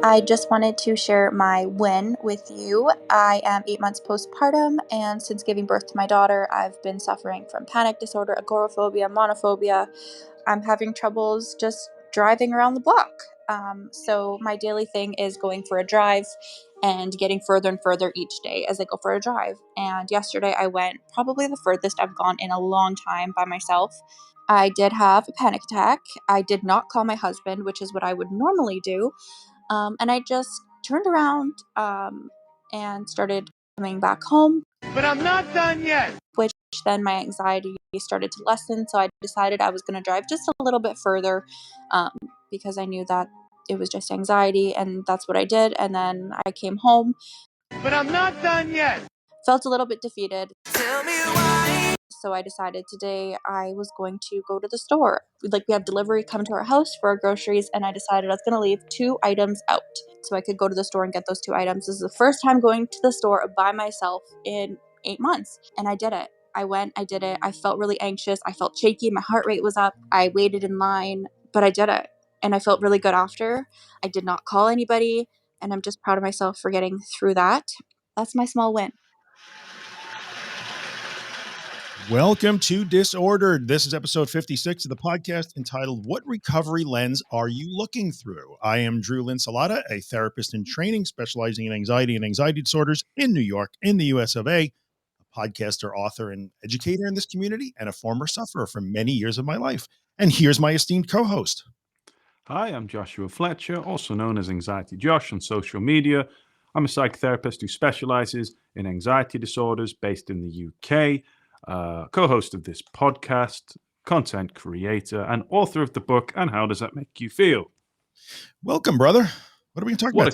I just wanted to share my win with you. I am 8 months postpartum, and since giving birth to my daughter, I've been suffering from panic disorder, agoraphobia, monophobia. I'm having troubles just driving around the block. So my daily thing is going for a drive and getting further and further each day as I go for a drive. And yesterday I went probably the furthest I've gone in a long time by myself. I did have a panic attack. I did not call my husband, which is what I would normally do. And I just turned around and started coming back home. But I'm not done yet. Which then my anxiety started to lessen. So I decided I was going to drive just a little bit further because I knew that it was just anxiety. And that's what I did. And then I came home. But I'm not done yet. Felt a little bit defeated. Tell me why. So I decided today I was going to go to the store. We had delivery come to our house for our groceries, and I decided I was going to leave 2 items out so I could go to the store and get those 2 items. This is the first time going to the store by myself in 8 months, and I did it. I went, I did it. I felt really anxious. I felt shaky. My heart rate was up. I waited in line, but I did it, and I felt really good after. I did not call anybody, and I'm just proud of myself for getting through that. That's my small win. Welcome to Disordered. This is episode 56 of the podcast entitled What Recovery Lens Are You Looking Through? I am Drew Linsalata, a therapist in training specializing in anxiety and anxiety disorders in New York, in the US of A podcaster, author, and educator in this community, and a former sufferer for many years of my life. And here's my esteemed co-host. Hi, I'm Joshua Fletcher, also known as Anxiety Josh on social media. I'm a psychotherapist who specializes in anxiety disorders based in the UK. Co-host of this podcast, content creator, and author of the book "And How Does That Make You Feel?" Welcome, brother. What are we going to talk about?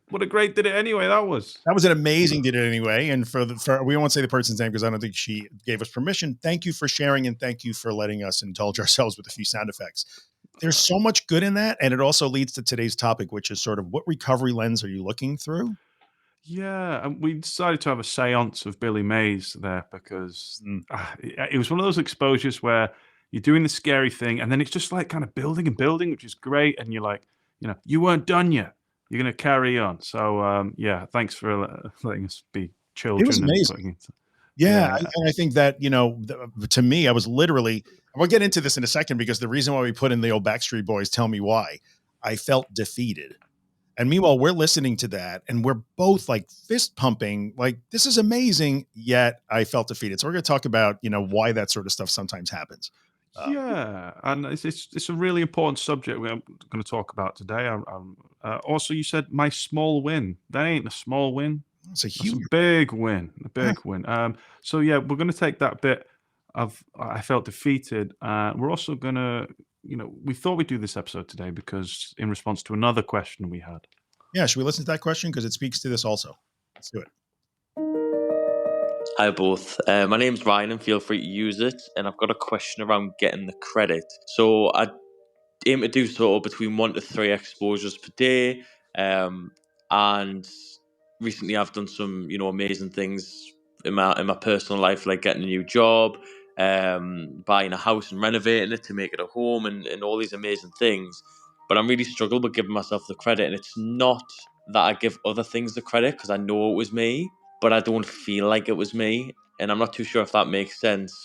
What a great did it anyway. That was an amazing did it anyway. And for we won't say the person's name because I don't think she gave us permission. Thank you for sharing, and thank you for letting us indulge ourselves with a few sound effects. There's so much good in that, and it also leads to today's topic, which is sort of what recovery lens are you looking through? Yeah, and we decided to have a seance of Billy Mays there because it was one of those exposures where you're doing the scary thing and then it's just like kind of building and building, which is great. And you're like, you weren't done yet. You're going to carry on. So, yeah, thanks for letting us be children. It was amazing. And I think that, to me, I was literally, we'll get into this in a second because the reason why we put in the old Backstreet Boys, Tell Me Why, I felt defeated. And meanwhile, we're listening to that and we're both like fist pumping, like this is amazing. Yet I felt defeated. So we're going to talk about, why that sort of stuff sometimes happens. And it's a really important subject we're going to talk about today. Also, you said my small win. That ain't a small win. It's a big win. So yeah, we're going to take that bit of I felt defeated. We're also going to, we thought we'd do this episode today because in response to another question we had. Yeah, should we listen to that question? Because it speaks to this also. Let's do it. Hi both. My name's Ryan and feel free to use it. And I've got a question around getting the credit. So I aim to do sort of between 1 to 3 exposures per day. And recently I've done some, amazing things in my personal life, like getting a new job, buying a house and renovating it to make it a home and all these amazing things. But I'm really struggling with giving myself the credit. And it's not that I give other things the credit because I know it was me, but I don't feel like it was me. And I'm not too sure if that makes sense.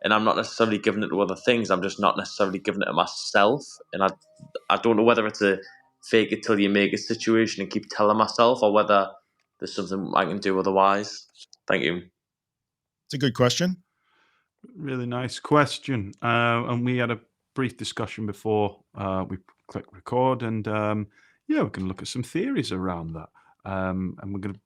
And I'm not necessarily giving it to other things. I'm just not necessarily giving it to myself. And I don't know whether it's a fake it till you make it situation and keep telling myself or whether there's something I can do otherwise. Thank you. It's a good question. Really nice question. And we had a brief discussion before we click record. And we're going to look at some theories around that. And we're going to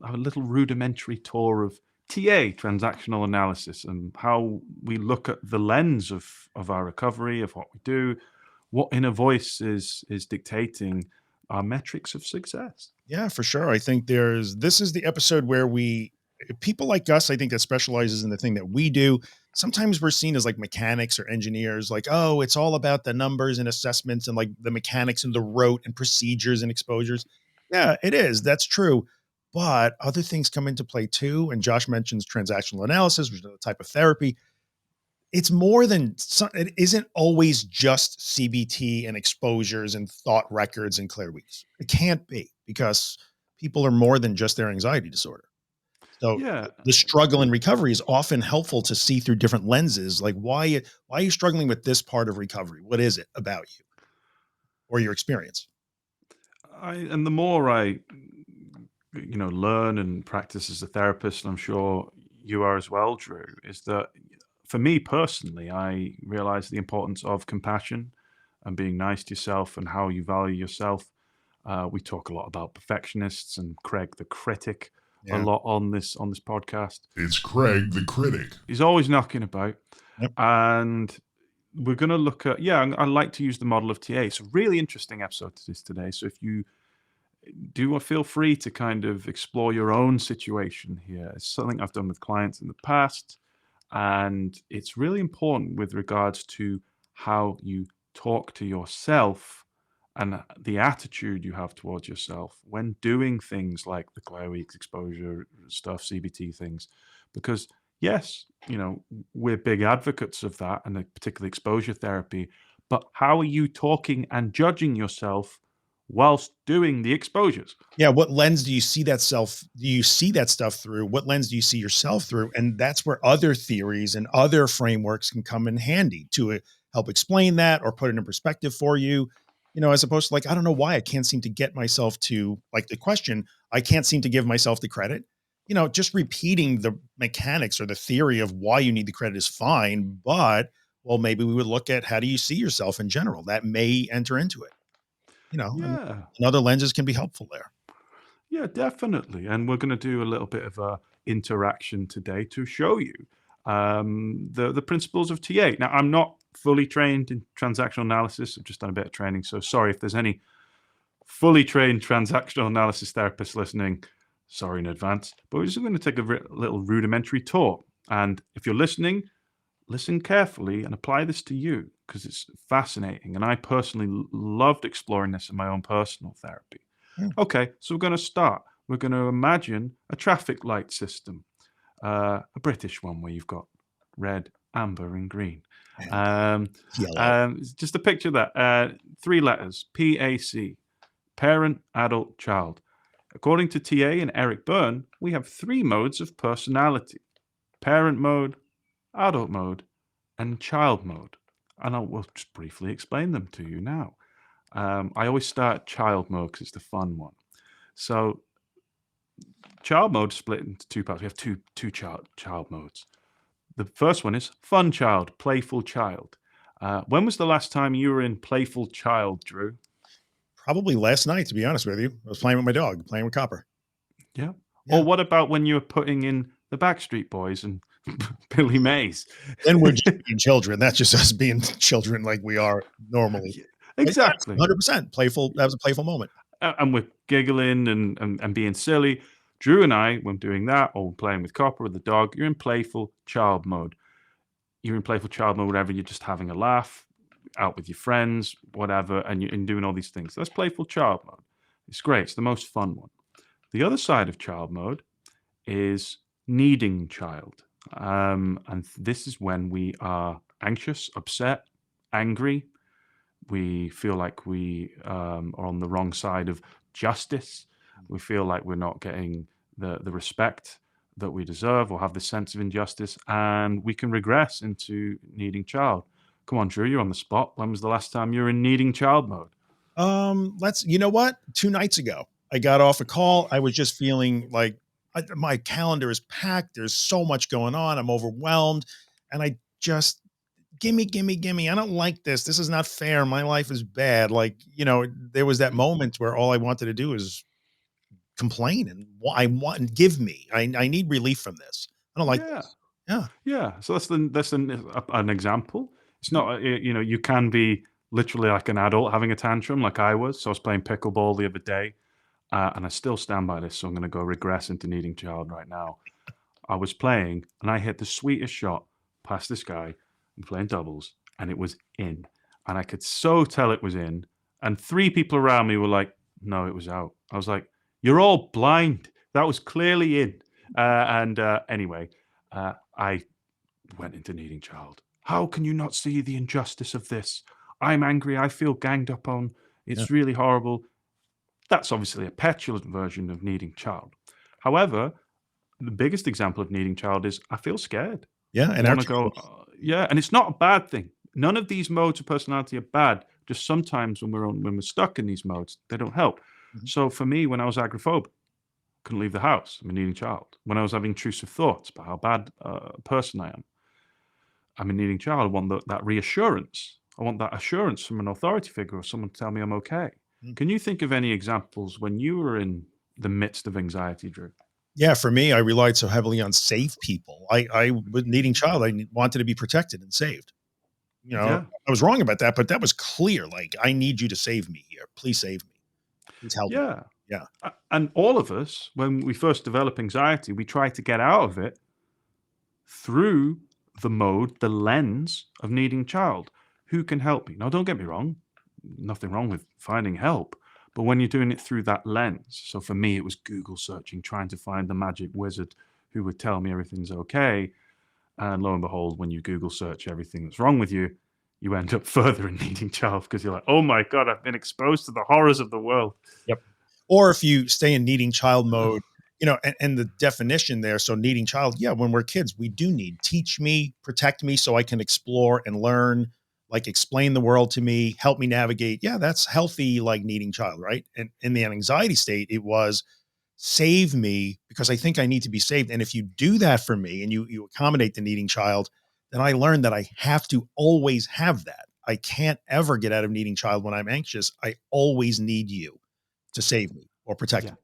have a little rudimentary tour of TA, transactional analysis, and how we look at the lens of our recovery, of what we do, what inner voice is dictating our metrics of success. Yeah, for sure. I think this is the episode where people like us, I think that specializes in the thing that we do. Sometimes we're seen as like mechanics or engineers, like, oh, it's all about the numbers and assessments and like the mechanics and the rote and procedures and exposures. Yeah, it is. That's true. But other things come into play too. And Josh mentions transactional analysis, which is a type of therapy. it's more than it isn't always just CBT and exposures and thought records and clear weeks. It can't be, because people are more than just their anxiety disorder. So Yeah. the struggle in recovery is often helpful to see through different lenses. Like, why are you struggling with this part of recovery? What is it about you or your experience? And the more I, learn and practice as a therapist, and I'm sure you are as well, Drew, is that for me personally, I realize the importance of compassion and being nice to yourself and how you value yourself. We talk a lot about perfectionists and Craig the critic a Yeah. lot on this podcast. It's Craig the critic. He's always knocking about. Yep. And we're going to look at, I like to use the model of TA. It's a really interesting episode to this today. So if you do, feel free to kind of explore your own situation here. It's something I've done with clients in the past. And it's really important with regards to how you talk to yourself and the attitude you have towards yourself when doing things like the Claire Weeks exposure stuff, CBT things. Because yes, we're big advocates of that, and particularly exposure therapy. But how are you talking and judging yourself whilst doing the exposures? Yeah. What lens do you see that stuff through? What lens do you see yourself through? And that's where other theories and other frameworks can come in handy to help explain that or put it in perspective for you, as opposed to, like, I don't know why I can't seem to get myself to, like, the question, I can't seem to give myself the credit. Just repeating the mechanics or the theory of why you need the credit is fine, but, well, maybe we would look at, how do you see yourself in general? That may enter into it, and Yeah. other lenses can be helpful there. Yeah, definitely. And we're going to do a little bit of a interaction today to show you the principles of TA. Now, I'm not fully trained in transactional analysis. I've just done a bit of training. So sorry if there's any fully trained transactional analysis therapists listening. Sorry in advance. But we're just going to take a little rudimentary tour. And if you're listening, listen carefully and apply this to you, because it's fascinating. And I personally loved exploring this in my own personal therapy. Okay, so we're going to start. We're going to imagine a traffic light system, a British one where you've got red, amber, and green. Just a picture of that. 3 letters, PAC, parent, adult, child. According to TA and Eric Byrne, we have 3 modes of personality: parent mode, adult mode, and child mode. And I will just briefly explain them to you now. I always start child mode because it's the fun one. So child mode is split into 2 parts. We have two child modes. The first one is fun child, playful child. When was the last time you were in playful child, Drew? Probably last night, to be honest with you. I was playing with my dog, playing with Copper. Yeah. Yeah. Or what about when you were putting in the Backstreet Boys and Billy Mays? Then we're just being children. That's just us being children like we are normally. Exactly. 100% playful. That was a playful moment. And we're giggling and being silly. Drew and I, when doing that, or playing with Copper or the dog, you're in playful child mode. You're in playful child mode whenever you're just having a laugh, out with your friends, whatever, and you're doing all these things. That's playful child mode. It's great. It's the most fun one. The other side of child mode is needing child. And this is when we are anxious, upset, angry. We feel like we are on the wrong side of justice. We feel like we're not getting the respect that we deserve, or have this sense of injustice, and we can regress into needing child. Come on, Drew, you're on the spot. When was the last time you were in needing child mode? You know what? 2 nights ago, I got off a call. I was just feeling like my calendar is packed. There's so much going on. I'm overwhelmed. And I just, gimme. I don't like this. This is not fair. My life is bad. Like, there was that moment where all I wanted to do is complain and give me. I need relief from this. I don't like this. Yeah. Yeah. So that's an example. It's not, you can be literally like an adult having a tantrum like I was. So I was playing pickleball the other day, and I still stand by this. So I'm going to go regress into needing child right now. I was playing and I hit the sweetest shot past this guy. I'm playing doubles, and it was in. And I could so tell it was in. And 3 people around me were like, no, it was out. I was like, you're all blind. That was clearly in. Anyway, I went into needing child. How can you not see the injustice of this? I'm angry. I feel ganged up on. Yeah. It's really horrible. That's obviously a petulant version of needing child. However, the biggest example of needing child is I feel scared. Yeah. I And our want to go, yeah, and it's not a bad thing. None of these modes of personality are bad. Just sometimes when we're stuck in these modes, they don't help. Mhm. So for me, when I was agoraphobic, couldn't leave the house. I'm a needing child. When I was having intrusive thoughts about how bad a person I am, I'm a needing child. I want that reassurance. I want that assurance from an authority figure or someone to tell me I'm okay. Mm. Can you think of any examples when you were in the midst of anxiety, Drew? Yeah, for me, I relied so heavily on safe people. I was needing child. Wanted to be protected and saved. Yeah. I was wrong about that, but that was clear. Like, I need you to save me here. Please save me. Please help me. Yeah. Yeah. And all of us, when we first develop anxiety, we try to get out of it through the lens of needing child. Who can help me? Now, don't get me wrong, nothing wrong with finding help. But when you're doing it through that lens, so for me, it was Google searching, trying to find the magic wizard who would tell me everything's okay. And lo and behold, when you Google search everything that's wrong with you, you end up further in needing child because you're like, oh my God, I've been exposed to the horrors of the world. Yep. Or if you stay in needing child mode, and the definition there. So needing child, yeah, when we're kids, we do need teach me, protect me so I can explore and learn, like explain the world to me, help me navigate. Yeah, that's healthy, like needing child, right? And in the anxiety state, it was save me because I think I need to be saved. And if you do that for me and you accommodate the needing child, then I learned that I have to always have that. I can't ever get out of needing child when I'm anxious. I always need you to save me or protect Yeah. me.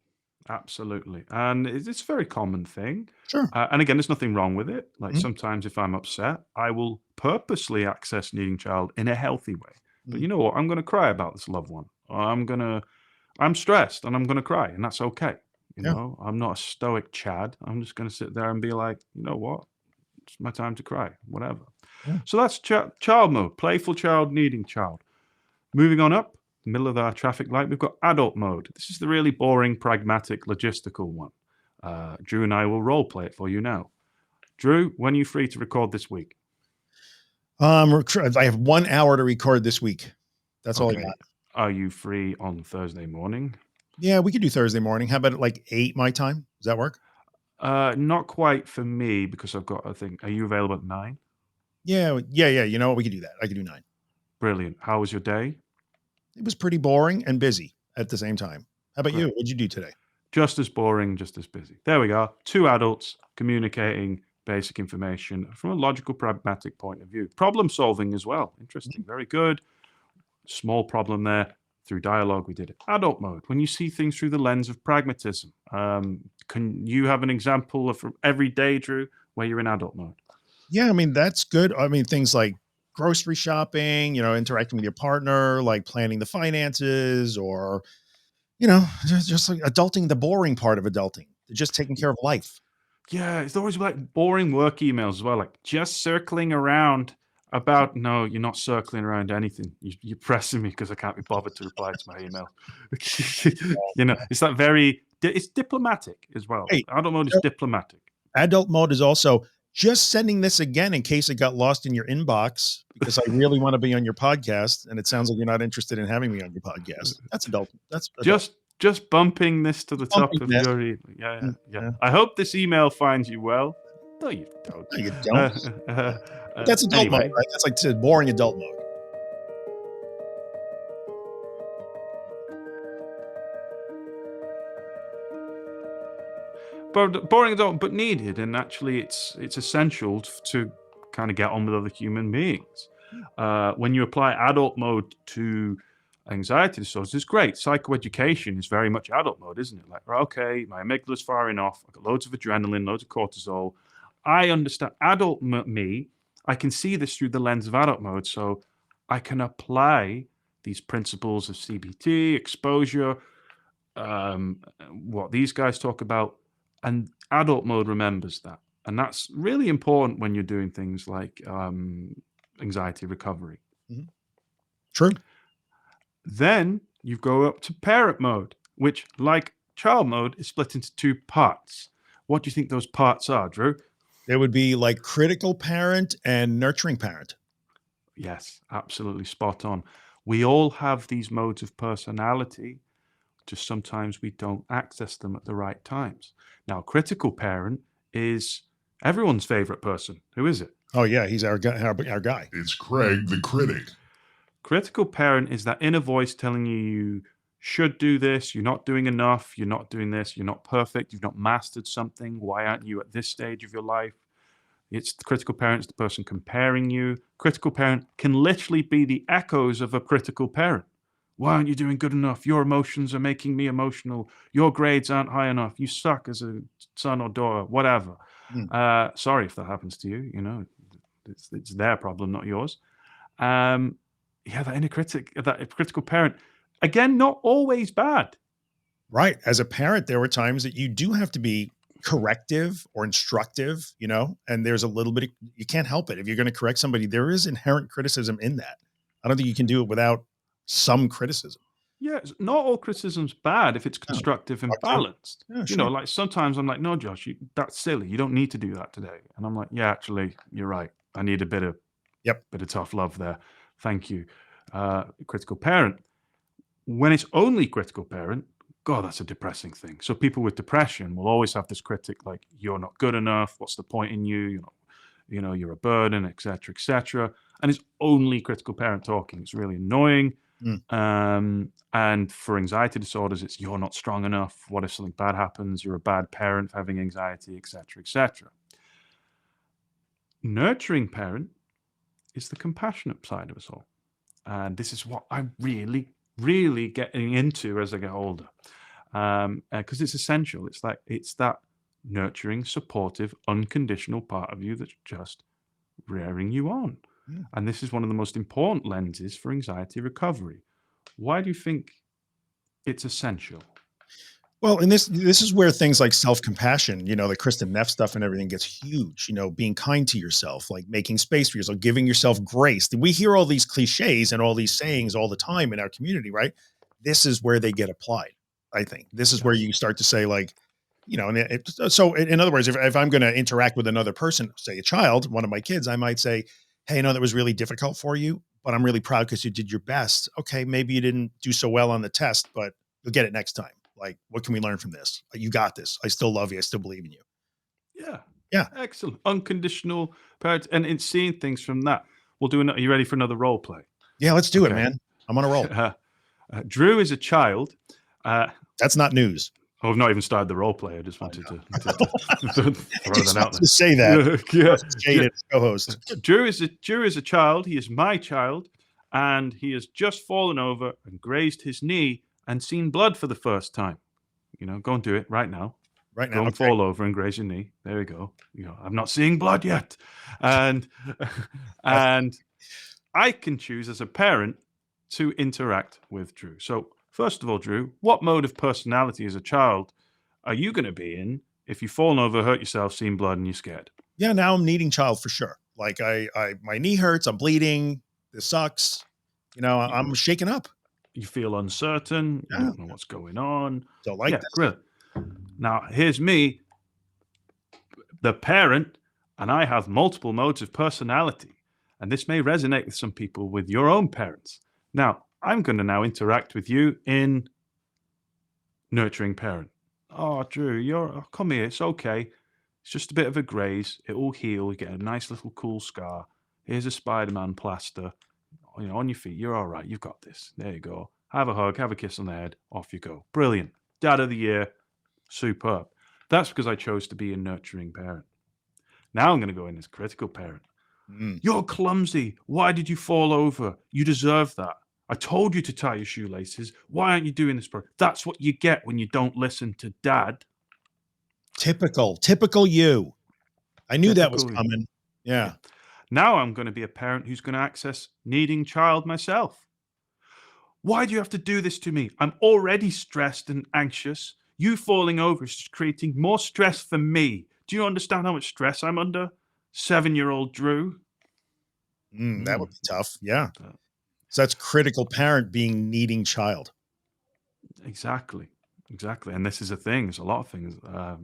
Absolutely. And it's a very common thing. Sure. And again, there's nothing wrong with it. Like Mhm. sometimes if I'm upset, I will purposely access needing child in a healthy way. But Mhm. you know what? I'm going to cry about this loved one. Or I'm stressed and I'm going to cry. And that's okay. Yeah. I'm not a stoic Chad. I'm just going to sit there and be like, you know what? It's my time to cry, whatever. Yeah. So that's child mode, playful child, needing child. Moving on up, middle of our traffic light, we've got adult mode. This is the really boring, pragmatic, logistical one. Drew and I will role play it for you now. Drew, when are you free to record this week? I have 1 hour to record this week. That's all I got. Are you free on Thursday morning? Yeah, we could do Thursday morning. How about like 8 my time? Does that work? Not quite for me because I've got, I think, are you available at 9? Yeah. You know what? We could do that. I could do 9. Brilliant. How was your day? It was pretty boring and busy at the same time. How about you? Great. What'd you do today? Just as boring, just as busy. There we go. 2 adults communicating basic information from a logical, pragmatic point of view. Problem solving as well. Interesting. Very good. Small problem there. Through dialogue, we did it. Adult mode. When you see things through the lens of pragmatism. Can you have an example of every day, Drew, where you're in adult mode? Yeah, I mean, that's good. I mean, things like grocery shopping, interacting with your partner, like planning the finances or, just like adulting, the boring part of adulting, just taking care of life. Yeah, it's always like boring work emails as well, like just circling around about. No, you're not circling around anything. You're pressing me because I can't be bothered to reply to my email. It's that it's diplomatic as well. Hey, Adult mode is diplomatic. adult mode is also just sending this again in case it got lost in your inbox because I really want to be on your podcast. And it sounds like you're not interested in having me on your podcast. That's adult. That's adult. Just bumping this to the top Bumping of this. your email. Yeah. Yeah. I hope this email finds you well. No, you don't. No, you don't. But that's adult anyway. mode, right? That's like boring adult mode. But boring adult, but needed, and actually, it's essential to kind of get on with other human beings. When you apply adult mode to anxiety disorders, it's great. Psychoeducation is very much adult mode, isn't it? Like, okay, my amygdala's firing off. I've got loads of adrenaline, loads of cortisol. I understand adult me. I can see this through the lens of adult mode, so I can apply these principles of CBT, exposure, what these guys talk about. And adult mode remembers that. And that's really important when you're doing things like anxiety recovery. Mm-hmm. True. Then you go up to parent mode, which, like child mode, is split into 2 parts. What do you think those parts are, Drew? There would be like critical parent and nurturing parent. Yes, absolutely spot on. We all have these modes of personality, just sometimes we don't access them at the right times. Now, critical parent is everyone's favorite person. Who is it? Oh yeah, he's our guy. It's Craig the critic. Critical parent is that inner voice telling you should do this, you're not doing enough, you're not doing this, you're not perfect, you've not mastered something. Why aren't you at this stage of your life? It's the critical parent, it's the person comparing you. Critical parent can literally be the echoes of a critical parent. Why aren't you doing good enough? Your emotions are making me emotional. Your grades aren't high enough. You suck as a son or daughter, whatever. Sorry if that happens to you. You know, it's their problem, not yours. Yeah, that inner critic, that critical parent, again, not always bad. Right. As a parent, there were times that you do have to be corrective or instructive, you know, and there's a little bit, you can't help it. If you're going to correct somebody, there is inherent criticism in that. I don't think you can do it without some criticism. Yeah, not all criticism's bad if it's constructive and balanced. Yeah, You know, sure. like sometimes I'm like, no, Josh, that's silly. You don't need to do that today. And I'm like, yeah, actually, you're right. I need a bit of tough love there. Thank you. Critical parent. When it's only critical parent, God, that's a depressing thing. So people with depression will always have this critic like, you're not good enough. What's the point in you? You're not, you know, you're a burden, etc., etc. And it's only critical parent talking. It's really annoying. And for anxiety disorders, it's you're not strong enough. What if something bad happens? You're a bad parent for having anxiety, etc., etc. Nurturing parent is the compassionate side of us all. And this is what I'm really, really getting into as I get older. Because it's essential. It's that nurturing, supportive, unconditional part of you that's just rearing you on. And this is one of the most important lenses for anxiety recovery. Why do you think it's essential? Well, and this is where things like self-compassion, you know, the Kristen Neff stuff and everything gets huge, you know, being kind to yourself, like making space for yourself, giving yourself grace. We hear all these cliches and all these sayings all the time in our community, right? This is where they get applied. I think this is where you start to say like, you know, and so in other words, if I'm going to interact with another person, say a child, one of my kids, I might say, hey, you know, that was really difficult for you, but I'm really proud because you did your best. Okay. Maybe you didn't do so well on the test, but you'll get it next time. Like, what can we learn from this? You got this. I still love you. I still believe in you. Yeah. Yeah. Excellent. Unconditional parent. And it's seeing things from that. We'll do are you ready for another role play? Yeah, let's do it, man. I'm on a roll. Drew is a child. That's not news. Oh, I've not even started the role play. I just wanted to throw that out there. To say that. Yeah. Co-host. Drew is a child. He is my child. And he has just fallen over and grazed his knee and seen blood for the first time. You know, go and do it right now. Right now. Go and fall over and graze your knee. There we go. You know, I'm not seeing blood yet. And I can choose as a parent to interact with Drew. So first of all, Drew, what mode of personality as a child are you going to be in if you've fallen over, hurt yourself, seen blood, and you're scared? Yeah, now I'm needing child for sure. Like my knee hurts, I'm bleeding. This sucks. You know, I'm shaken up. You feel uncertain. You don't know what's going on. Don't like this. Great. Now, here's me, the parent, and I have multiple modes of personality. And this may resonate with some people with your own parents. Now, I'm going to now interact with you in nurturing parent. Oh, Drew, come here. It's okay. It's just a bit of a graze. It will heal. You get a nice little cool scar. Here's a Spider-Man plaster. You know, on your feet. You're all right. You've got this. There you go. Have a hug. Have a kiss on the head. Off you go. Brilliant. Dad of the year. Superb. That's because I chose to be a nurturing parent. Now I'm going to go in as critical parent. You're clumsy. Why did you fall over? You deserve that. I told you to tie your shoelaces. Why aren't you doing this? That's what you get when you don't listen to Dad. Typical you. I knew that was coming. Yeah. Now I'm going to be a parent who's going to access needing child myself. Why do you have to do this to me? I'm already stressed and anxious. You falling over is just creating more stress for me. Do you understand how much stress I'm under? 7-year-old Drew. That would be tough. Yeah. So that's critical parent being needing child. Exactly. Exactly, and this is a thing. There's a lot of things.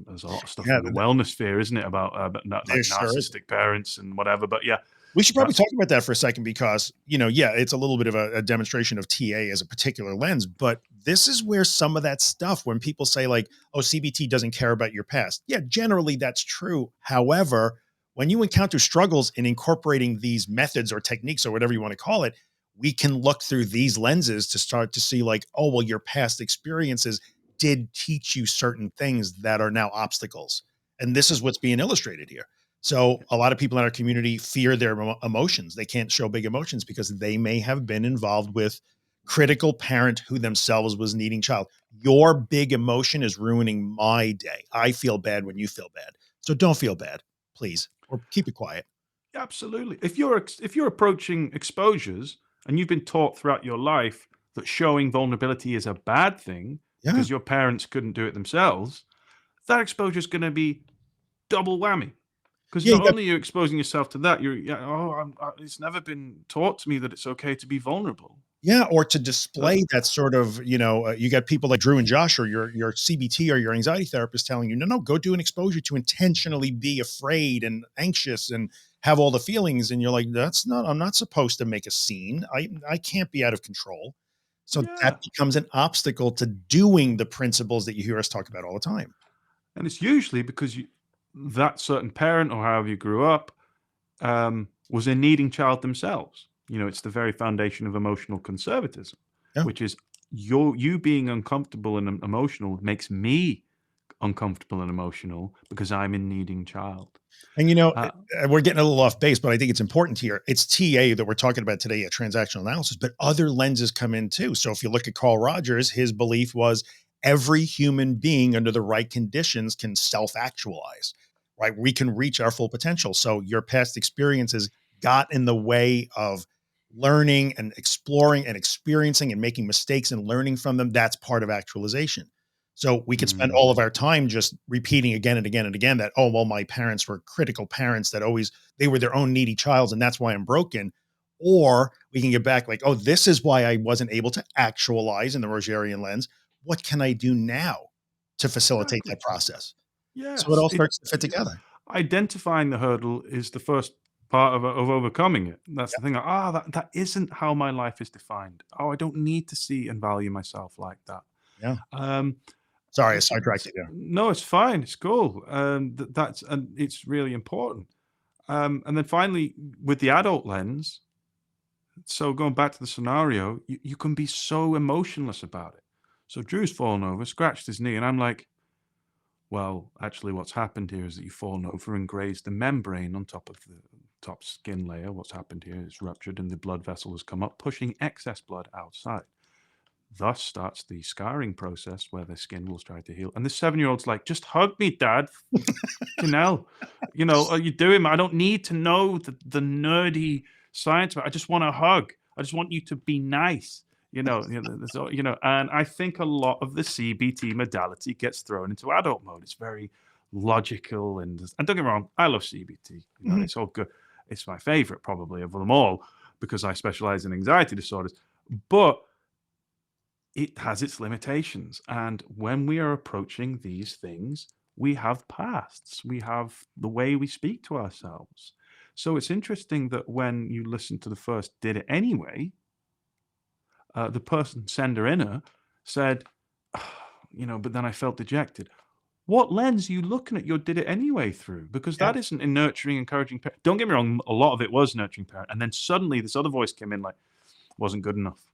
There's a lot of stuff Yeah, in the wellness sphere, isn't it, about but not there like sure is. narcissistic parents and whatever. But yeah, We should probably that's talk about that for a second because, yeah, it's a little bit of a demonstration of TA as a particular lens, but this is where some of that stuff, when people say like, oh, CBT doesn't care about your past. Yeah, generally that's true. However, when you encounter struggles in incorporating these methods or techniques or whatever you want to call it, we can look through these lenses to start to see like, oh, well, your past experiences did teach you certain things that are now obstacles. And this is what's being illustrated here. So a lot of people in our community fear their emotions. They can't show big emotions because they may have been involved with critical parent who themselves was needing child. Your big emotion is ruining my day. I feel bad when you feel bad. So don't feel bad, please, or keep it quiet. absolutely. If you're approaching exposures and you've been taught throughout your life that showing vulnerability is a bad thing Yeah. because your parents couldn't do it themselves, that exposure is going to be double whammy. Because Yeah. You not got only are you exposing yourself to that, it's never been taught to me that it's okay to be vulnerable. Yeah, or to So, display that sort of, you got people like Drew and Josh or your CBT or your anxiety therapist telling you, no, go do an exposure to intentionally be afraid and anxious and have all the feelings. And you're like, I'm not supposed to make a scene. I can't be out of control. So that yeah. becomes an obstacle to doing the principles that you hear us talk about all the time. And it's usually because that certain parent or however you grew up was a needing child themselves. It's the very foundation of emotional conservatism, Yeah. which is you being uncomfortable and emotional makes me uncomfortable and emotional because I'm a needing child. And Uh, we're getting a little off base, but I think it's important here. It's TA that we're talking about today at transactional analysis, but other lenses come in too. So if you look at Carl Rogers, his belief was every human being under the right conditions can self-actualize, right? We can reach our full potential. So your past experiences got in the way of learning and exploring and experiencing and making mistakes and learning from them. That's part of actualization. So we could spend mm, all of our time just repeating again and again and again that, oh, well, my parents were critical parents that they were their own needy child and that's why I'm broken. Or we can get back like, oh, this is why I wasn't able to actualize in the Rogerian lens. What can I do now to facilitate exactly. that process? So it Yes. all starts to fit together. Identifying the hurdle is the first part of overcoming it. That's the thing. That isn't how my life is defined. Oh, I don't need to see and value myself like that. Yeah. Um, Sorry, I th- sidetracked you there. no, it's fine. It's cool. And it's really important. And then finally, with the adult lens, so going back to the scenario, you can be so emotionless about it. So Drew's fallen over, scratched his knee, and I'm like, well, actually, what's happened here is that you've fallen over and grazed the membrane on top of the top skin layer. What's happened here is ruptured and the blood vessel has come up, pushing excess blood outside. Thus starts the scarring process where the skin will try to heal. And the 7-year-old's like, just hug me, Dad. Fucking hell. Are you doing? I don't need to know the nerdy science. I just want a hug. I just want you to be nice. And I think a lot of the CBT modality gets thrown into adult mode. It's very logical and don't get me wrong, I love CBT. Mhm. It's all good. It's my favorite probably of them all because I specialize in anxiety disorders. But it has its limitations. And when we are approaching these things, we have pasts, we have the way we speak to ourselves. So it's interesting that when you listen to the first Did It Anyway, the person sender inner said, but then I felt dejected. What lens are you looking at your Did It Anyway through? Because Yeah. that isn't a nurturing, encouraging parent. Don't get me wrong, a lot of it was nurturing parent. And then suddenly this other voice came in like, wasn't good enough.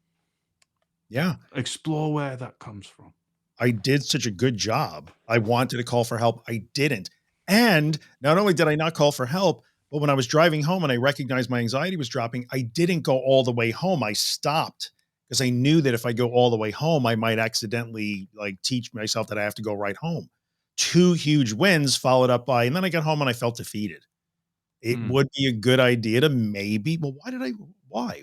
Yeah. Explore where that comes from. I did such a good job. I wanted to call for help. I didn't. And not only did I not call for help, but when I was driving home and I recognized my anxiety was dropping, I didn't go all the way home. I stopped because I knew that if I go all the way home, I might accidentally like teach myself that I have to go right home. 2 huge wins followed up by, and then I got home and I felt defeated. It Mm, would be a good idea to well,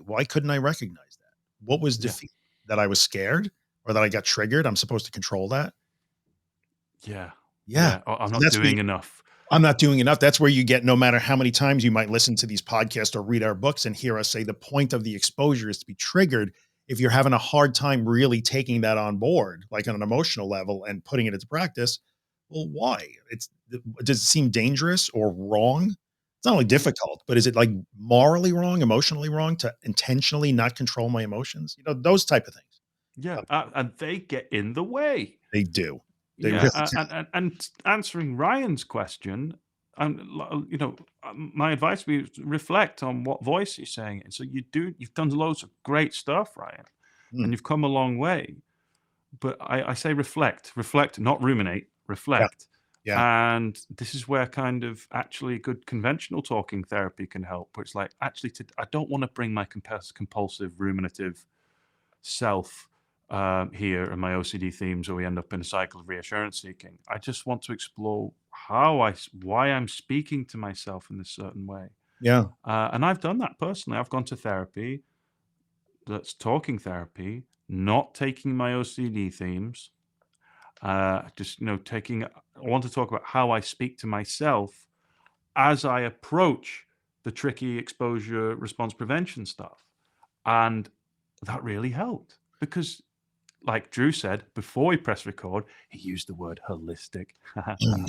why couldn't I recognize that? What was yeah. defeat? That I was scared or that I got triggered? I'm supposed to control that? Yeah. Yeah. Yeah. I'm So not that's where doing enough. I'm not doing enough. That's where you get, no matter how many times you might listen to these podcasts or read our books and hear us say the point of the exposure is to be triggered, If you're having a hard time really taking that on board, like on an emotional level and putting it into practice, well, why? Does it seem dangerous or wrong? It's not only difficult, but is it like morally wrong, emotionally wrong to intentionally not control my emotions? Those type of things. Yeah, and they get in the way. They do. They Yeah, really can. and answering Ryan's question, and my advice would be reflect on what voice you're saying. And so you've done loads of great stuff, Ryan, Mm, and you've come a long way. But I say reflect, not ruminate, yeah. reflect. Yeah. And this is where kind of actually good conventional talking therapy can help. Where it's like, actually, I don't want to bring my compulsive, ruminative self here and my OCD themes, or we end up in a cycle of reassurance seeking. I just want to explore why I'm speaking to myself in this certain way. Yeah. And I've done that personally. I've gone to therapy, that's talking therapy, not taking my OCD themes, just taking. I want to talk about how I speak to myself as I approach the tricky exposure response prevention stuff, and that really helped because, like Drew said before we press record, he used the word holistic.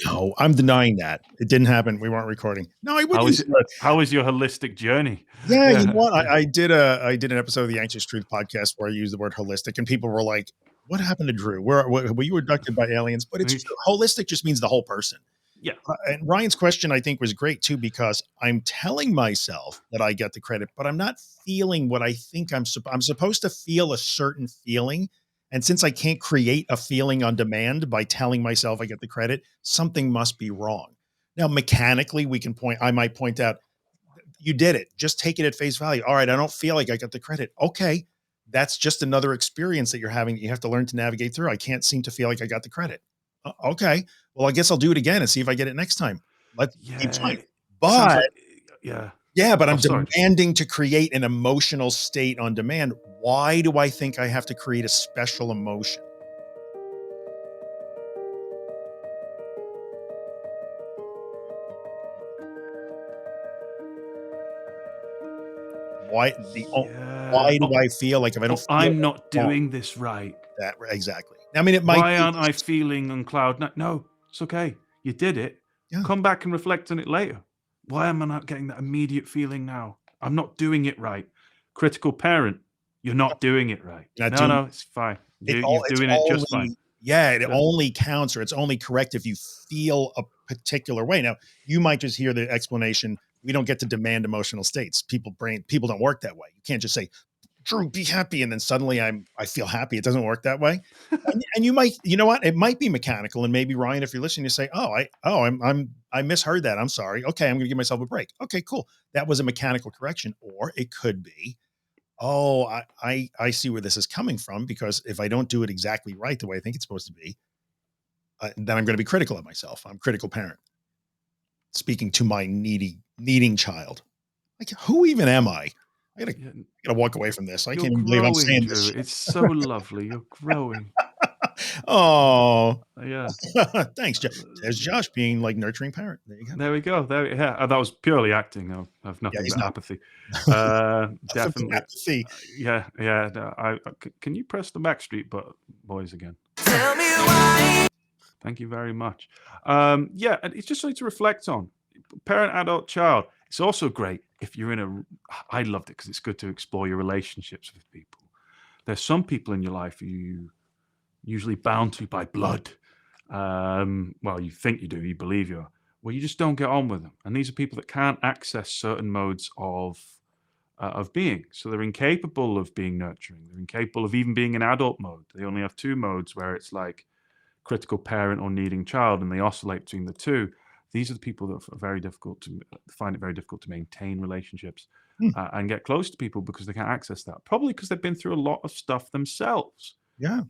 No, I'm denying that. It didn't happen. We weren't recording. No, I wouldn't use the word. How is your holistic journey? Yeah, you know what? I did an episode of the Anxious Truth podcast where I used the word holistic, and people were like, "What happened to Drew? Were you abducted by aliens?" But it's true. Holistic just means the whole person. Yeah. And Ryan's question, I think, was great too, because I'm telling myself that I get the credit, but I'm not feeling what I think I'm supposed to feel a certain feeling. And since I can't create a feeling on demand by telling myself I get the credit, something must be wrong. Now, mechanically, I might point out, you did it. Just take it at face value. All right, I don't feel like I got the credit. Okay. That's just another experience that you're having. You have to learn to navigate through. I can't seem to feel like I got the credit. Okay. Well, I guess I'll do it again and see if I get it next time. Let's keep Yeah. trying. Sounds But like, yeah. yeah, but Oh, I'm sorry. demanding to create an emotional state on demand. Why do I think I have to create a special emotion? Why Yeah. do I feel like if I don't feel I'm not wrong, doing this right. that exactly? I mean, it might Why be aren't I feeling on cloud nine? No, it's okay. You did it. yeah. Come back and reflect on it later. Why am I not getting that immediate feeling now? I'm not doing it right. Critical parent, you're not doing it right. Not No, doing no, it's fine. You're it's doing it just fine. only yeah, it Yeah. only counts, or it's only correct if you feel a particular way. Now, you might just hear the explanation, we don't get to demand emotional states. People don't work that way. You can't just say, Drew, be happy, and then suddenly I feel happy. It doesn't work that way. And you might, you know what? It might be mechanical, and maybe Ryan, if you're listening, you say, I misheard that. I'm sorry. Okay, I'm gonna give myself a break. Okay, cool. That was a mechanical correction. Or it could be, oh, I see where this is coming from, because if I don't do it exactly right the way I think it's supposed to be, then I'm going to be critical of myself. I'm a critical parent speaking to my needing child. Like, who even am I? I gotta walk away from this. I You're can't even believe I'm growing, saying this Drew. shit. It's so lovely. You're growing. Oh, Yeah. thanks. There's Josh being like nurturing parent. There you go. There we go. That was purely acting. I've Yeah, nothing he's but not apathy. nothing but Definitely. apathy. Yeah. No, can you press the Backstreet Boys again? Tell me why. Thank you very much. Yeah, and it's just something to reflect on. Parent, adult, child. It's also great if you're in a. I loved it because it's good to explore your relationships with people. There's some people in your life you usually bound to by blood. Well, you think you do, you believe you are. Well, you just don't get on with them, and these are people that can't access certain modes of being. So they're incapable of being nurturing. They're incapable of even being in adult mode. They only have two modes where it's like critical parent or needing child, and they oscillate between the two. These are the people that are very difficult to find it very difficult to maintain relationships Hmm. and get close to people because they can't access that. Probably because they've been through a lot of stuff themselves, Yeah.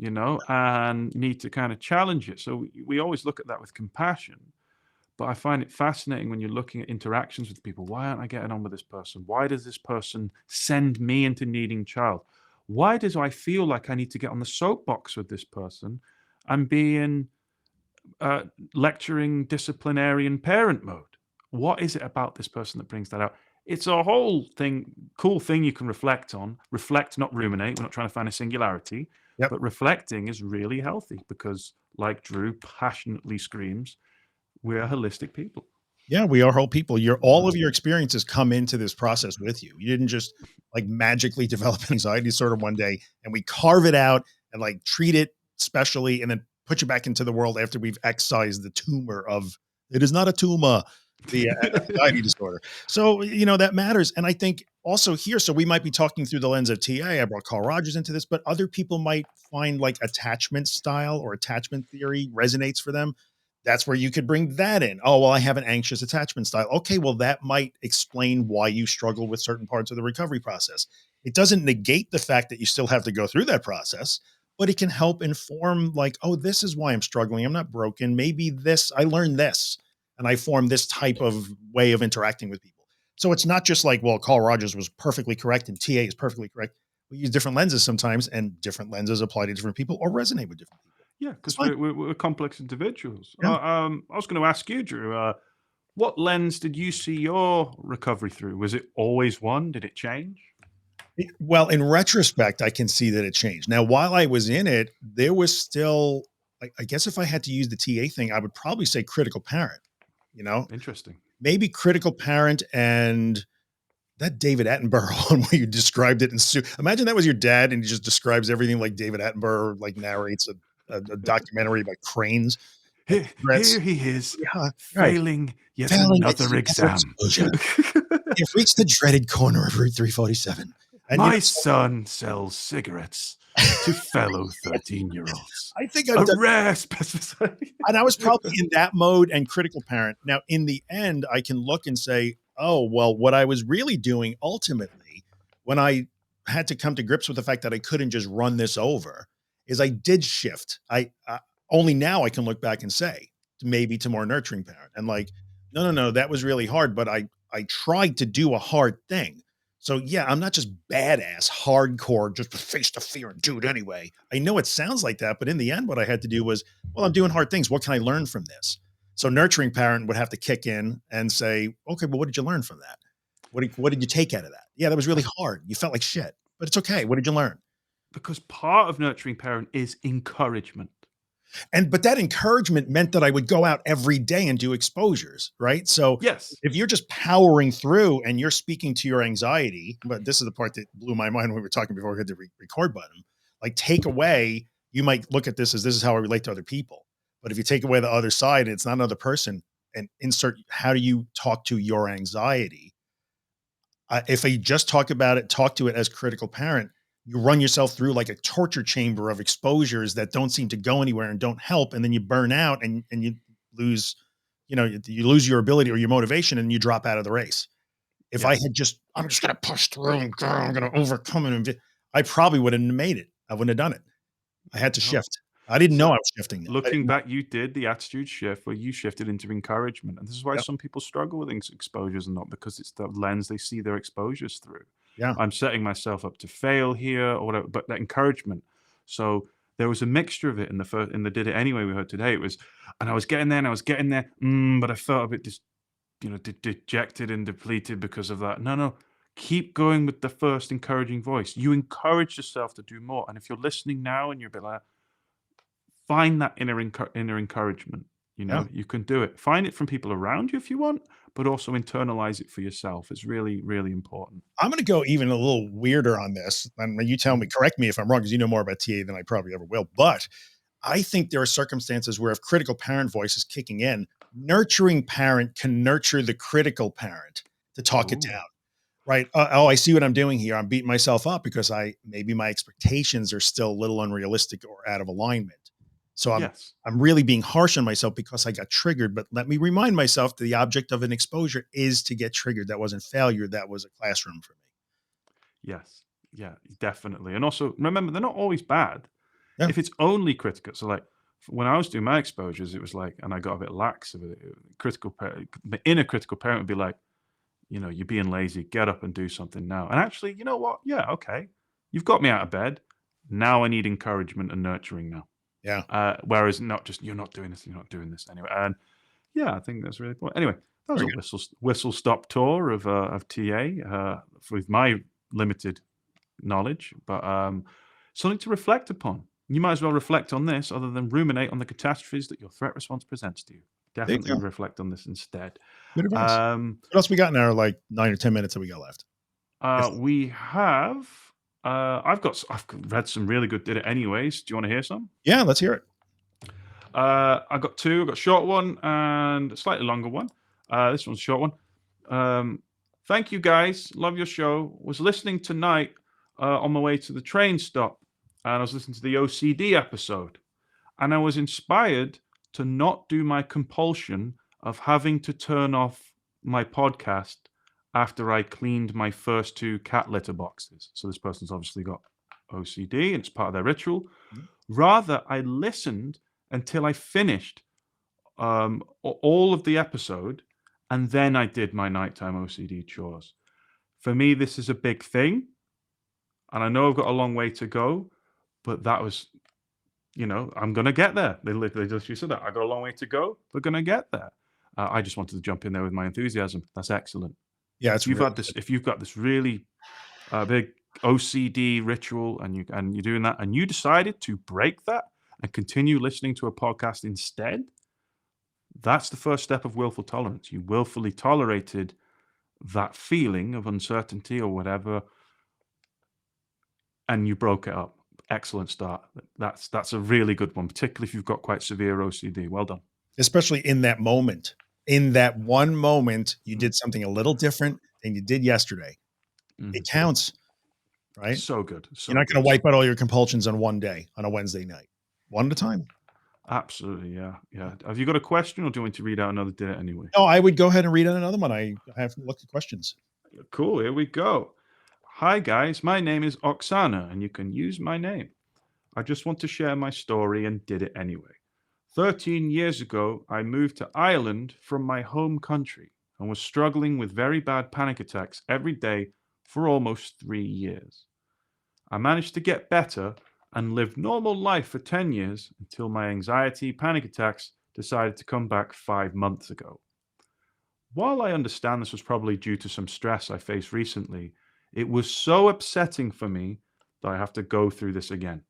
and need to kind of challenge it. So we always look at that with compassion. But I find it fascinating when you're looking at interactions with people. Why aren't I getting on with this person? Why does this person send me into needing child? Why do I feel like I need to get on the soapbox with this person and be in lecturing disciplinarian parent mode? What is it about this person that brings that out? it's a whole cool thing you can reflect on. Reflect, not ruminate. We're not trying to find a singularity, Yep. but reflecting is really healthy because, like Drew passionately screams, we're holistic people. Yeah, we are whole people. All of your experiences come into this process with you. You didn't just like magically develop an anxiety disorder one day and we carve it out and like treat it specially and then put you back into the world after we've excised the tumor of it is not a tumor, the anxiety disorder. So, that matters. And I think also here, so we might be talking through the lens of TA. I brought Carl Rogers into this, but other people might find like attachment style or attachment theory resonates for them. That's where you could bring that in. Oh, well, I have an anxious attachment style. Okay, well, that might explain why you struggle with certain parts of the recovery process. It doesn't negate the fact that you still have to go through that process, but it can help inform like, oh, this is why I'm struggling. I'm not broken. Maybe I learned this and I formed this type of way of interacting with people. So it's not just like, well, Carl Rogers was perfectly correct and TA is perfectly correct. We use different lenses sometimes and different lenses apply to different people or resonate with different people. Yeah, It's because fine. we're complex individuals. Yeah. I was going to ask you, Drew, what lens did you see your recovery through? Was it always one? Did it change? Well, in retrospect, I can see that it changed. Now, while I was in it, there was still, I guess if I had to use the TA thing, I would probably say critical parent, Interesting. maybe critical parent and that David Attenborough one where you described it. Imagine that was your dad and he just describes everything like David Attenborough, like narrates a documentary about cranes and Here regrets. he is, Yeah, right. failing yet Failing at another exam. exposure. You've reached the dreaded corner of Route 347. And My son sells cigarettes to fellow 13-year-olds. I think A I've done, rare specificity. and I was probably in that mode and critical parent. Now, in the end, I can look and say, oh, well, what I was really doing ultimately when I had to come to grips with the fact that I couldn't just run this over is I did shift. I only now I can look back and say maybe to more nurturing parent and like, no, that was really hard, but I tried to do a hard thing. So yeah, I'm not just badass, hardcore, just face the fear and do it anyway. I know it sounds like that, but in the end, what I had to do was, well, I'm doing hard things. What can I learn from this? So nurturing parent would have to kick in and say, okay, well, what did you learn from that? What did you take out of that? Yeah, that was really hard. You felt like shit, but it's okay. What did you learn? Because part of nurturing parent is encouragement. But that encouragement meant that I would go out every day and do exposures, right? So Yes. if you're just powering through and you're speaking to your anxiety, but this is the part that blew my mind when we were talking before we hit the record button, like take away, you might look at this as this is how I relate to other people. But if you take away the other side and it's not another person and insert, how do you talk to your anxiety? If I just talk to it as critical parent, you run yourself through like a torture chamber of exposures that don't seem to go anywhere and don't help. And then you burn out and you lose, you lose your ability or your motivation and you drop out of the race. If I Yes. had I'm just going to push through and go, I'm going to overcome it. I probably wouldn't have made it. I wouldn't have done it. I had to No. shift. I didn't know So I was shifting. looking back, you did the attitude shift where you shifted into encouragement. And this is why Yep. some people struggle with exposures and not because it's the lens they see their exposures through. Yeah. I'm setting myself up to fail here or whatever, but that encouragement. So there was a mixture of it in the did it anyway we heard today. It was, and I was getting there and I was getting there, but I felt a bit dejected and depleted because of that. No, keep going with the first encouraging voice. You encourage yourself to do more. And if you're listening now and you're a bit like, find that inner encouragement. Yeah. You can do it. Find it from people around you if you want, but also internalize it for yourself. It's really, really important. I'm going to go even a little weirder on this. And you tell me, correct me if I'm wrong, because you know more about TA than I probably ever will. But I think there are circumstances where if critical parent voice is kicking in, nurturing parent can nurture the critical parent to talk it Ooh. down. Right. I see what I'm doing here. I'm beating myself up because maybe my expectations are still a little unrealistic or out of alignment. So Yes. I'm really being harsh on myself because I got triggered. But let me remind myself that the object of an exposure is to get triggered. That wasn't failure. That was a classroom for me. Yes. Yeah, definitely. And also remember, they're not always bad. Yeah. If it's only critical. So like when I was doing my exposures, it was like, and I got a bit lax with it. The inner critical parent would be like, you're being lazy, get up and do something now. And actually, you know what? Yeah, okay. You've got me out of bed. Now I need encouragement and nurturing now. Yeah. Whereas not just, you're not doing this anyway. And yeah, I think that's really important. Anyway, That was Very a whistle stop tour of TA with my limited knowledge, but something to reflect upon. You might as well reflect on this other than ruminate on the catastrophes that your threat response presents to you. There you Definitely go. reflect on this instead. Good advice. Um, What else we got in our like 9 or 10 minutes that we got left? Yes. we have. I've read some really good did it anyways. Do you want to hear some? Yeah, let's hear it. I got two. I got a short one and a slightly longer one. This one's a short one. Thank you guys. Love your show. Was listening tonight on my way to the train stop, and I was listening to the OCD episode, and I was inspired to not do my compulsion of having to turn off my podcast after I cleaned my first two cat litter boxes. So this person's obviously got OCD, and it's part of their ritual. Rather, I listened until I finished all of the episode, and then I did my nighttime OCD chores. For me, this is a big thing, and I know I've got a long way to go, but that was, I'm going to get there. They literally said that. I got a long way to go. We're going to get there. I just wanted to jump in there with my enthusiasm. That's excellent. Yeah, If you've got this really big OCD ritual, and you're doing that, and you decided to break that and continue listening to a podcast instead, that's the first step of willful tolerance. You willfully tolerated that feeling of uncertainty or whatever, and you broke it up. Excellent start. That's a really good one, particularly if you've got quite severe OCD. Well done. Especially in that moment. In that one moment, you did something a little different than you did yesterday. It counts, right? So good. So You're not going to wipe out all your compulsions on one day, on a Wednesday night. One at a time. Absolutely, yeah. Have you got a question, or do you want me to read out another did it anyway? No, I would go ahead and read out another one. I have looked at questions. Cool, here we go. Hi guys, my name is Oksana, and you can use my name. I just want to share my story and did it anyway. 13 years ago, I moved to Ireland from my home country and was struggling with very bad panic attacks every day for almost 3 years. I managed to get better and lived normal life for 10 years until my anxiety panic attacks decided to come back 5 months ago. While I understand this was probably due to some stress I faced recently, it was so upsetting for me that I have to go through this again.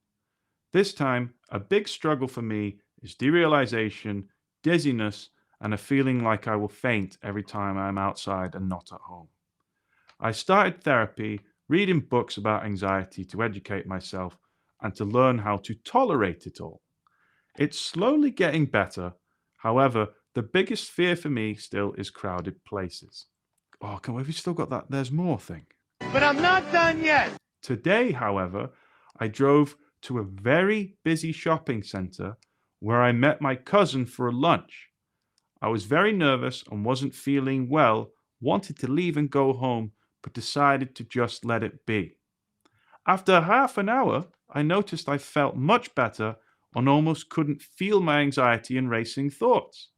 This time, a big struggle for me is derealization, dizziness, and a feeling like I will faint every time I'm outside and not at home. I started therapy, reading books about anxiety to educate myself and to learn how to tolerate it all. It's slowly getting better. However, the biggest fear for me still is crowded places. Oh, have you still got that "there's more" thing? But I'm not done yet. Today, however, I drove to a very busy shopping center where I met my cousin for a lunch. I was very nervous and wasn't feeling well, wanted to leave and go home, but decided to just let it be. After half an hour, I noticed I felt much better and almost couldn't feel my anxiety and racing thoughts.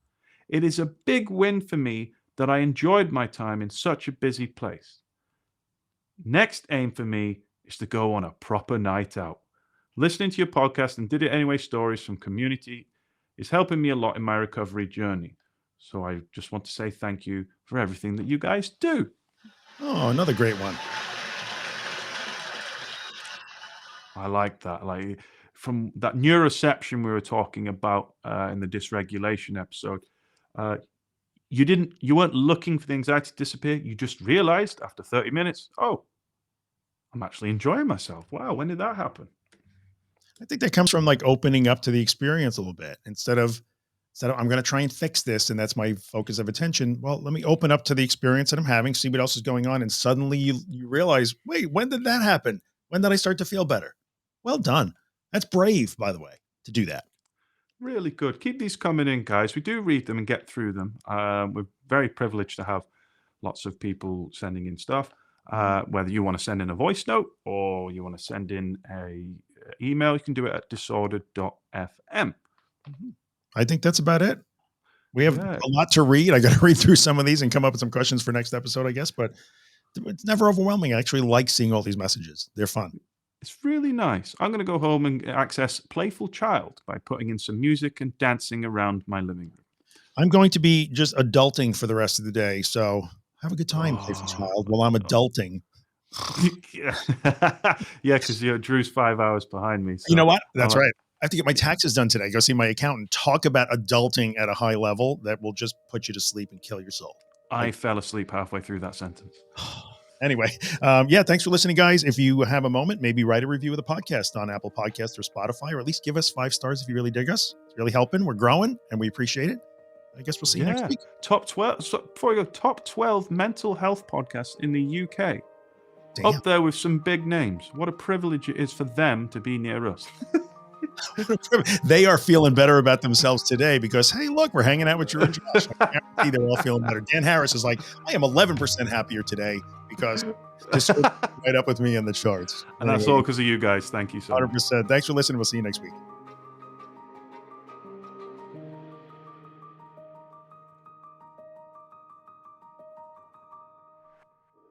It is a big win for me that I enjoyed my time in such a busy place. Next aim for me is to go on a proper night out. Listening to your podcast and did it anyway stories from community is helping me a lot in my recovery journey. So I just want to say thank you for everything that you guys do. Oh, another great one. I like that. Like, from that neuroception we were talking about in the dysregulation episode, you weren't looking for the anxiety to disappear. You just realized after 30 minutes, oh, I'm actually enjoying myself. Wow, when did that happen? I think that comes from like opening up to the experience a little bit instead of I'm going to try and fix this, and that's my focus of attention. Well, let me open up to the experience that I'm having, see what else is going on. And suddenly you realize, wait, when did that happen? When did I start to feel better? Well done. That's brave, by the way, to do that. Really good. Keep these coming in, guys. We do read them and get through them. We're very privileged to have lots of people sending in stuff. Whether you want to send in a voice note or you want to send in a email, you can do it at disordered.fm. I think that's about it. We have a lot to read. I got to read through some of these and come up with some questions for next episode, I guess, but it's never overwhelming. I actually like seeing all these messages. They're fun. It's really nice. I'm going to go home and access Playful Child by putting in some music and dancing around my living room. I'm going to be just adulting for the rest of the day. So have a good time, playful child, while I'm adulting. Yeah, because Drew's 5 hours behind me. So you know what? That's right. I have to get my taxes done today. Go see my accountant. Talk about adulting at a high level that will just put you to sleep and kill your soul. I fell asleep halfway through that sentence. Anyway, yeah, thanks for listening, guys. If you have a moment, maybe write a review of the podcast on Apple Podcasts or Spotify, or at least give us 5 stars if you really dig us. It's really helping. We're growing, and we appreciate it. I guess we'll see you next week. Top 12. So before we go, top 12 mental health podcasts in the UK. Damn. Up there with some big names. What a privilege it is for them to be near us. They are feeling better about themselves today because, hey, look, we're hanging out with Drew and Josh. I guarantee they're all feeling better. Dan Harris is like, I am 11% happier today because this right up with me in the charts. And that's all because of you guys. Thank you so much. 100%. Thanks for listening. We'll see you next week.